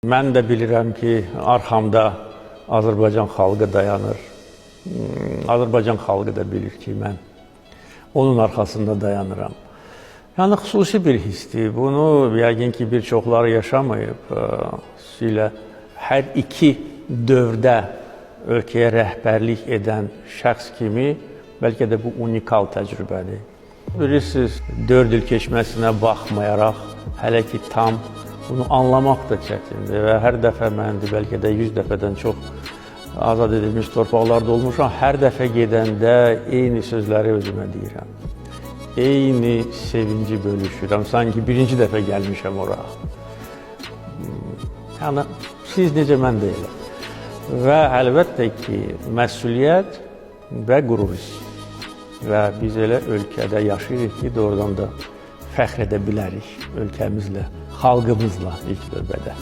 Mən də bilirəm ki, arxamda Azərbaycan xalqı dayanır. Azərbaycan xalqı da bilir ki, mən onun arxasında dayanıram. Yəni, xüsusi bir hissdir. Bunu yəqin ki, bir çoxları yaşamayıb. Xüsusilə hər iki dövrdə ölkəyə rəhbərlik edən şəxs kimi, bəlkə də bu unikal təcrübədir. Bilirsiniz, 4 il keçməsinə baxmayaraq, hələ ki tam bunu anlamaq da çətindir və hər dəfə məndir, bəlkə də 100 dəfədən çox azad edilmiş torpaqlarda olmuşam. Hər dəfə gedəndə eyni sözləri özümə deyirəm. Eyni sevinci bölüşürəm, sanki birinci dəfə gəlmişəm ora. Yəni, siz necə, mən də elə. Və əlbəttə ki, məsuliyyət və qürur hissi. Və biz elə ölkədə yaşayırıq ki, doğrudan da fəxr edə bilərik ölkəmizlə, xalqımızla ilk növbədə.